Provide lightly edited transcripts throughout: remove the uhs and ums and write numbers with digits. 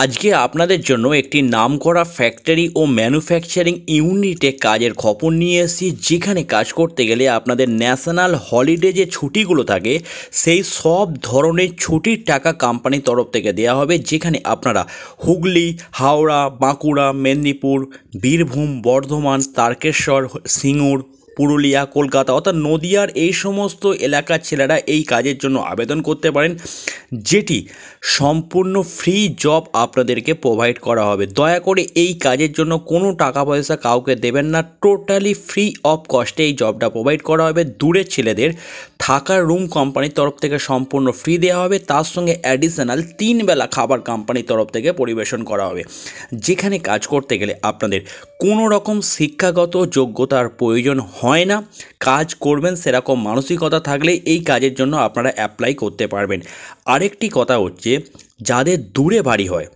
আজকে আপনাদের জন্য একটি নামকরা ফ্যাক্টরি ও ম্যানুফ্যাকচারিং ইউনিটে কাজের খবর নিয়ে এসেছি, যেখানে কাজ করতে গেলে আপনাদের ন্যাশনাল হলিডে যে ছুটিগুলো থাকে সেই সব ধরনের ছুটির টাকা কোম্পানির তরফ থেকে দেওয়া হবে। যেখানে আপনারা হুগলি, হাওড়া, বাঁকুড়া, মেদিনীপুর, বীরভূম, বর্ধমান, তারকেশ্বর, সিঙ্গুর, পুরুলিয়া, কলকাতা অর্থাৎ নদিয়ার এই সমস্ত এলাকার ছেলেরা এই কাজের জন্য আবেদন করতে পারেন, যেটি সম্পূর্ণ ফ্রি জব আপনাদেরকে প্রোভাইড করা হবে। দয়া করে এই কাজের জন্য কোনো টাকা পয়সা কাউকে দেবেন না, টোটালি ফ্রি অফ কস্টে এই জবটা প্রোভাইড করা হবে। দূরের ছেলেদের থাকার রুম কোম্পানির তরফ থেকে সম্পূর্ণ ফ্রি দেওয়া হবে, তার সঙ্গে অ্যাডিশনাল 3 বেলা খাবার কোম্পানির তরফ থেকে পরিবেশন করা হবে। যেখানে কাজ করতে গেলে আপনাদের কোনো রকম শিক্ষাগত যোগ্যতার প্রয়োজন হয় না, কাজ করবেন সেরকম মানসিকতা থাকলে এই কাজের জন্য আপনারা অ্যাপ্লাই করতে পারবেন। আরেকটি কথা হচ্ছে, যাদের দূরে বাড়ি হয়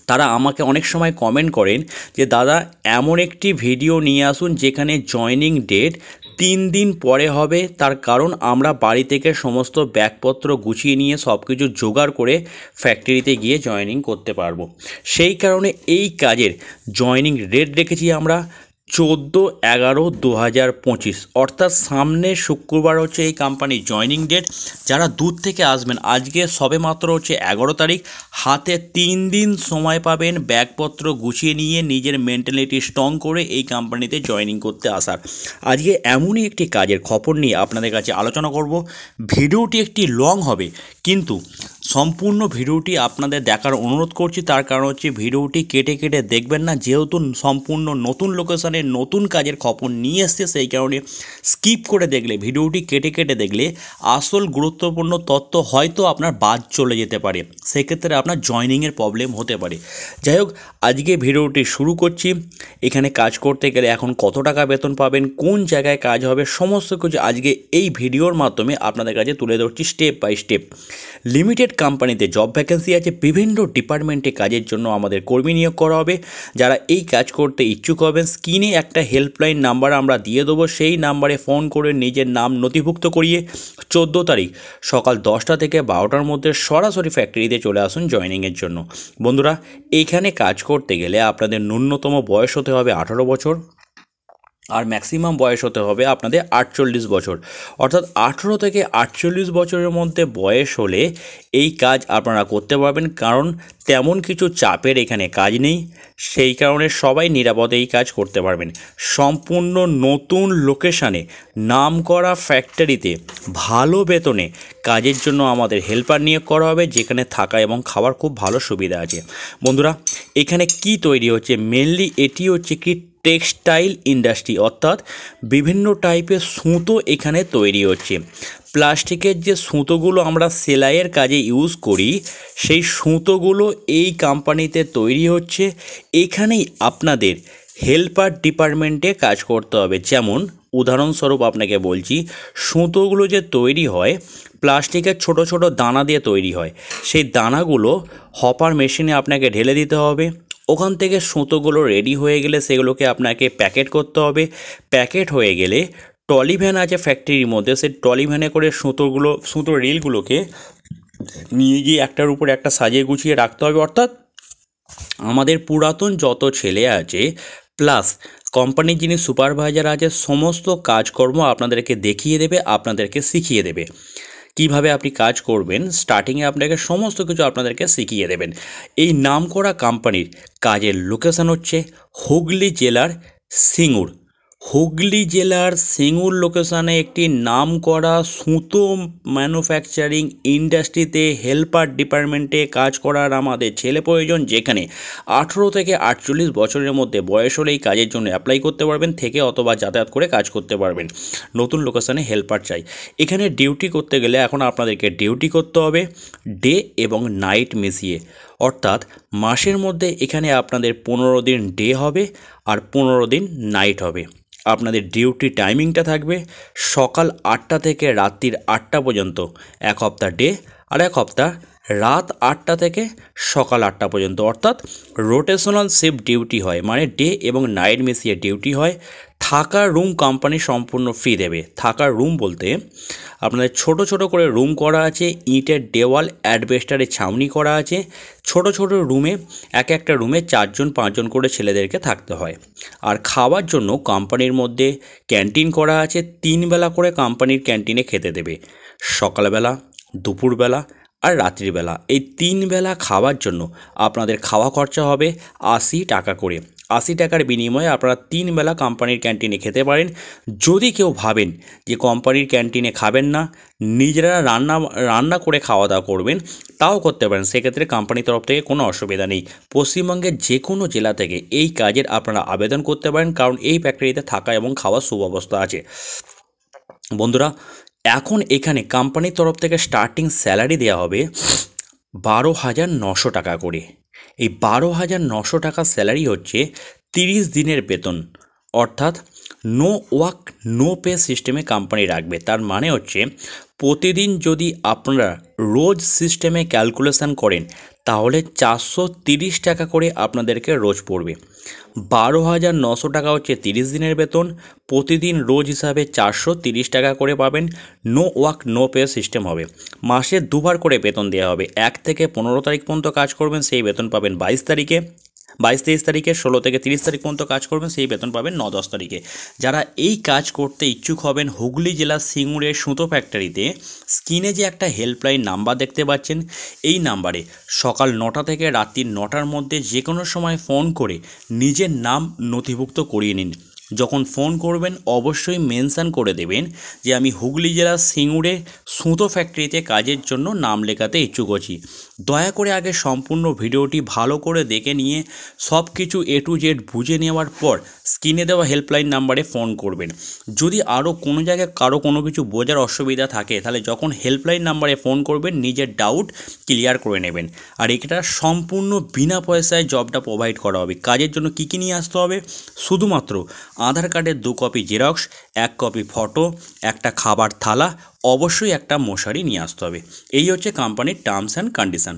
তারা আমাকে অনেক সময় কমেন্ট করেন যে দাদা এমন একটি ভিডিও নিয়ে আসুন যেখানে জয়েনিং ডেট 3 দিন পরে হবে, তার কারণ আমরা বাড়ি থেকে সমস্ত ব্যাগপত্র গুছিয়ে নিয়ে সব কিছু জোগাড় করে ফ্যাক্টরিতে গিয়ে জয়েনিং করতে পারবো। সেই কারণে এই কাজের জয়েনিং ডেট রেখেছি আমরা 14/11/2025, অর্থাৎ সামনের শুক্রবার হচ্ছে এই কোম্পানির জয়েনিং ডেট। যারা দূর থেকে আসবেন, আজকে সবে মাত্র হচ্ছে 11 তারিখ, হাতে 3 দিন সময় পাবেন ব্যাগপত্র গুছিয়ে নিয়ে নিজের মেন্টালিটি স্ট্রং করে এই কোম্পানিতে জয়েনিং করতে আসার। আজকে এমনই একটি কাজের খবর নিয়ে আপনাদের কাছে আলোচনা করব। ভিডিওটি একটি লং হবে, কিন্তু সম্পূর্ণ ভিডিওটি আপনাদের দেখার অনুরোধ করছি। তার কারণ হচ্ছে ভিডিওটি কেটে কেটে দেখবেন না, যেহেতু সম্পূর্ণ নতুন লোকেশনে নতুন কাজের খবর নিয়ে এসছে, সেই কারণে স্কিপ করে দেখলে, ভিডিওটি কেটে কেটে দেখলে আসল গুরুত্বপূর্ণ তথ্য হয়তো আপনার বাদ চলে যেতে পারে, সেক্ষেত্রে আপনার জয়েনিংয়ের প্রবলেম হতে পারে। যাই হোক, আজকে ভিডিওটি শুরু করছি। এখানে কাজ করতে গেলে এখন কত টাকা বেতন পাবেন, কোন জায়গায় কাজ হবে, সমস্ত কিছু আজকে এই ভিডিওর মাধ্যমে আপনাদের কাছে তুলে ধরছি স্টেপ বাই স্টেপ। লিমিটেড কোম্পানিতে জব ভ্যাকেন্সি আছে, বিভিন্ন ডিপার্টমেন্টে কাজের জন্য আমাদের কর্মী নিয়োগ করা হবে। যারা এই কাজ করতে ইচ্ছুক হবেন, স্ক্রিনে একটা হেল্পলাইন নাম্বার আমরা দিয়ে দেবো, সেই নাম্বারে ফোন করে নিজের নাম নথিভুক্ত করিয়ে 14 তারিখ সকাল 10টা থেকে 12টার মধ্যে সরাসরি ফ্যাক্টরিতে চলে আসুন জয়েনিংয়ের জন্য। বন্ধুরা, এইখানে কাজ করতে গেলে আপনাদের ন্যূনতম বয়স হতে হবে 18 বছর, আর ম্যাক্সিমাম বয়স হতে হবে আপনাদের 48 বছর। অর্থাৎ 18 থেকে 48 বছরের মধ্যে বয়স হলে এই কাজ আপনারা করতে পারবেন, কারণ তেমন কিছু চাপের এখানে কাজ নেই। সেই কারণে সবাই নিরাপদে এই কাজ করতে পারবেন। সম্পূর্ণ নতুন লোকেশানে নামকরা ফ্যাক্টরিতে ভালো বেতনে কাজের জন্য আমাদের হেল্পার নিয়োগ করা হবে, যেখানে থাকা এবং খাওয়ার খুব ভালো সুবিধা আছে। বন্ধুরা, এখানে কি তৈরি হচ্ছে, মেনলি এটি হচ্ছে কি টেক্সটাইল ইন্ডাস্ট্রি, অর্থাৎ বিভিন্ন টাইপের সুতো এখানে তৈরি হচ্ছে। প্লাস্টিকের যে সুতোগুলো আমরা সেলাইয়ের কাজে ইউজ করি, সেই সুতোগুলো এই কোম্পানিতে তৈরি হচ্ছে। এখানেই আপনাদের হেল্পার ডিপার্টমেন্টে কাজ করতে হবে। যেমন উদাহরণস্বরূপ আপনাকে বলছি, সুতোগুলো যে তৈরি হয় প্লাস্টিকের ছোট ছোট দানা দিয়ে তৈরি হয়, সেই দানাগুলো হপার মেশিনে আপনাকে ঢেলে দিতে হবে। ওখান থেকে সুতোগুলো রেডি হয়ে গেলে সেগুলোকে আপনাকে প্যাকেট করতে হবে। প্যাকেট হয়ে গেলে ট্রলি ভ্যান আছে ফ্যাক্টরির মধ্যে, সেই ট্রলি ভ্যানে করে সুতোর রিলগুলোকে নিয়ে গিয়ে একটার উপর একটা সাজিয়ে গুছিয়ে রাখতে হবে। অর্থাৎ আমাদের পুরাতন যত ছেলে আছে প্লাস কোম্পানির যিনি সুপারভাইজার আছে, সমস্ত কাজকর্ম আপনাদেরকে দেখিয়ে দেবে, আপনাদেরকে শিখিয়ে দেবে কিভাবে আপনি কাজ করবেন। স্টার্টিংয়ে আপনাকে সমস্ত কিছু আপনাদেরকে শিখিয়ে দেবেন। এই নামকরা কোম্পানির কাজের লোকেশন হচ্ছে হুগলি জেলার সিঙ্গুর। হুগলি জেলার সিঙ্গুর লোকেশানে একটি নামকরা সুতো ম্যানুফ্যাকচারিং ইন্ডাস্ট্রিতে হেল্পার ডিপার্টমেন্টে কাজ করার আমাদের ছেলে প্রয়োজন, যেখানে 18 থেকে 48 বছরের মধ্যে বয়স হলে এই কাজের জন্য অ্যাপ্লাই করতে পারবেন, থেকে অথবা যাতায়াত করে কাজ করতে পারবেন। নতুন লোকেশানে হেল্পার চাই। এখানে ডিউটি করতে গেলে এখন আপনাদেরকে ডিউটি করতে হবে ডে এবং নাইট মিশিয়ে, অর্থাৎ মাসের মধ্যে এখানে আপনাদের 15 দিন ডে হবে আর 15 দিন নাইট হবে। আপনাদের ডিউটি টাইমিংটা থাকবে সকাল 8টা থেকে রাত্রির 8টা পর্যন্ত, এক সপ্তাহ ডে আর এক সপ্তাহ রাত 8টা থেকে সকাল 8টা পর্যন্ত, অর্থাৎ রোটেশনাল শিফট ডিউটি হয়, মানে ডে এবং নাইট মিশিয়ে ডিউটি হয়। থাকার রুম কোম্পানি সম্পূর্ণ ফ্রি দেবে। থাকার রুম বলতে আপনাদের ছোট ছোট করে রুম করা আছে, ইটের দেওয়াল, অ্যাডবেস্টারের ছাউনি করা আছে। ছোট ছোট রুমে এক একটা রুমে 4জন 5জন করে ছেলেদেরকে থাকতে হয়। আর খাওয়ার জন্য কোম্পানির মধ্যে ক্যান্টিন করা আছে। 3 বেলা করে কোম্পানির ক্যান্টিনে খেতে দেবে, সকালবেলা, দুপুরবেলা আর রাত্রিবেলা। এই 3 বেলা খাওয়ার জন্য আপনাদের খাওয়া খরচা হবে 80 টাকা করে। 80 টাকার বিনিময়ে আপনারা 3 বেলা কোম্পানির ক্যান্টিনে খেতে পারেন। যদি কেউ ভাবেন যে কোম্পানির ক্যান্টিনে খাবেন না, নিজেরা রান্না করে খাওয়া দাওয়া করবেন, তাও করতে পারেন। সেক্ষেত্রে কোম্পানির তরফ থেকে কোনো অসুবিধা নেই। পশ্চিমবঙ্গের যে কোনো জেলা থেকে এই কাজের আপনারা আবেদন করতে পারেন, কারণ এই ফ্যাক্টরিতে থাকা এবং খাওয়ার সুব্যবস্থা আছে। বন্ধুরা, এখন এখানে কোম্পানির তরফ থেকে স্টার্টিং স্যালারি দেওয়া হবে 12,900 টাকা করে। এই 12,900 টাকা স্যালারি হচ্ছে 30 দিনের বেতন, অর্থাৎ নো ওয়ার্ক নো পে সিস্টেমে কোম্পানি রাখবে। তার মানে হচ্ছে প্রতিদিন যদি আপনারা রোজ সিস্টেমে ক্যালকুলেশন করেন তাহলে 430 টাকা করে আপনাদেরকে রোজ পড়বে। 12,900 টাকা হচ্ছে 30 দিনের বেতন, প্রতিদিন রোজ হিসাবে 430 টাকা করে পাবেন। No work no pay system হবে। মাসে 2বার করে বেতন দেওয়া হবে। 1 থেকে 15 তারিখ পর্যন্ত কাজ করবেন, সেই বেতন পাবেন 22 তারিখে। 22-23 তারিখে, 16 থেকে 30 তারিখ পর্যন্ত কাজ করবেন, সেই বেতন পাবেন 9-10 তারিখে। যারা এই কাজ করতে ইচ্ছুক হবেন হুগলি জেলার সিঙ্গুরের সুতো ফ্যাক্টরিতে, স্ক্রিনে যে একটা হেল্পলাইন নাম্বার দেখতে পাচ্ছেন, এই নাম্বারে সকাল 9টা থেকে রাত্রি 9টার মধ্যে যে কোনো সময় ফোন করে নিজের নাম নথিভুক্ত করিয়ে নিন। যখন ফোন করবেন অবশ্যই মেনশান করে দেবেন যে আমি হুগলি জেলার সিঙ্গুরে সুতো ফ্যাক্টরিতে কাজের জন্য নাম লেখাতে ইচ্ছুক আছি। দয়া করে আগে সম্পূর্ণ ভিডিওটি ভালো করে দেখে নিয়ে সব কিছু A to Z বুঝে নেওয়ার পর স্ক্রিনে দেওয়া হেল্পলাইন নাম্বারে ফোন করবেন। যদি আরও কোনো জায়গায় কারো কোনো কিছু বোঝার অসুবিধা থাকে, তাহলে যখন হেল্পলাইন নাম্বারে ফোন করবেন নিজের ডাউট ক্লিয়ার করে নেবেন। আর এটা সম্পূর্ণ বিনা পয়সায় জবটা প্রোভাইড করা হবে। কাজের জন্য কী কী নিয়ে আসতে হবে? শুধুমাত্র আধার কার্ডের 2 কপি জেরক্স, 1 কপি ফটো, একটা খাবার থালা, অবশ্যই একটা মশারি নিয়ে আসতে হবে। এই হচ্ছে কোম্পানির টার্মস অ্যান্ড কন্ডিশন।